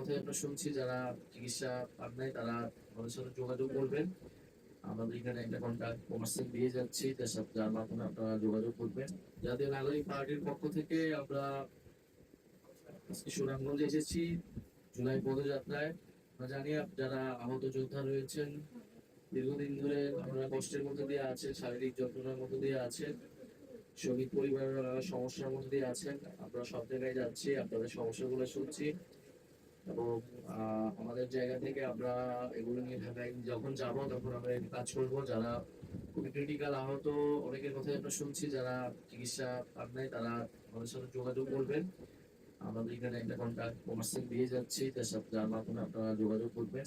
কথাই আমরা শুনছি, যারা চিকিৎসা পান নাই তারা আমাদের সাথে যোগাযোগ করবেন। আমাদের এখানে একটা কন্টাক্ট পার্সন দিয়ে যাচ্ছি, যার মাধ্যমে আপনারা যোগাযোগ করবেন। জাতীয় নাগরিক পার্টির পক্ষ থেকে আমরা আজকে সুনামগঞ্জে এসেছি জুলাই পদযাত্রায়। আমরা জানি যারা আহত যোদ্ধা রয়েছেন, দীর্ঘদিন ধরে আমরা কষ্টের মধ্যে দিয়ে আছেন, শারীরিক যন্ত্রণার মধ্যে দিয়ে আছেন, শহীদ পরিবারের সমস্যার মধ্যে দিয়ে আছেন। আমরা সব জায়গায় যাচ্ছি, আপনাদের সমস্যাগুলো শুনছি এবং আমাদের জায়গা থেকে আমরা এগুলো নিয়ে ঢাকায় যখন যাব তখন আমরা এই কাজ করব। যারা খুবই ক্রিটিক্যাল আহত, অনেকের কথাই আমরা শুনছি, যারা চিকিৎসা পান নাই তারা আমাদের সাথে যোগাযোগ করবেন। আমাদের এখানে একটা কন্টাক্ট পার্সন দিয়ে যাচ্ছি, যার মাধ্যমে আপনারা যোগাযোগ করবেন।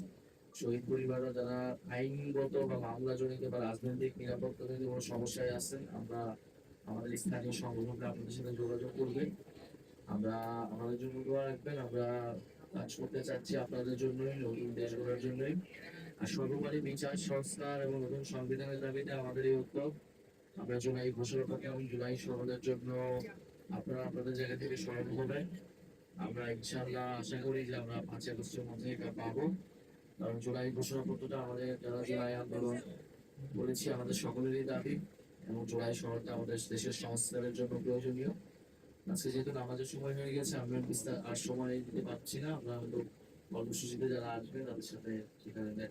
শহীদ পরিবাররা যারা আইনগত বা মামলা জড়িত বা রাজনৈতিক নিরাপত্তা জনিত কোনো সমস্যায় আছেন, আমরা আমাদের স্থানীয় সংগঠনকে আপনাদের সাথে যোগাযোগ করবেন। আমরা আমাদের জন্য দোয়া রাখবেন। আমরা কাজ করতে চাচ্ছি আপনাদের জন্যই, নতুন দেশ গড়ার জন্যই। আর সর্বোপরি বিচার সংস্কার এবং নতুন সংবিধানের দাবিতে আমাদের এই উদ্যোগ। আমরা জুলাই ঘোষণাপত্র এবং জুলাই সনদের জন্য আপনারা আপনাদের জায়গা থেকে স্মরণ করবেন। আমরা ইনশাআল্লাহ আশা করি যে আমরা 5 আগস্টের মধ্যে এটা পাবো। কারণ জুলাই ঘোষণাপত্রটা আমাদের যারা জুলাই আন্দোলন বলেছি আমাদের সকলেরই দাবি, এবং জুলাই সনদটা আমাদের দেশের সংস্কারের জন্য প্রয়োজনীয়। আজকে যেহেতু নামাজের সময় হয়ে গেছে, আমরা বিস্তার আর সময় দিতে পারছি না। আমরা হয়তো কর্মসূচিতে যারা আসবেন তাদের সাথে সেখানে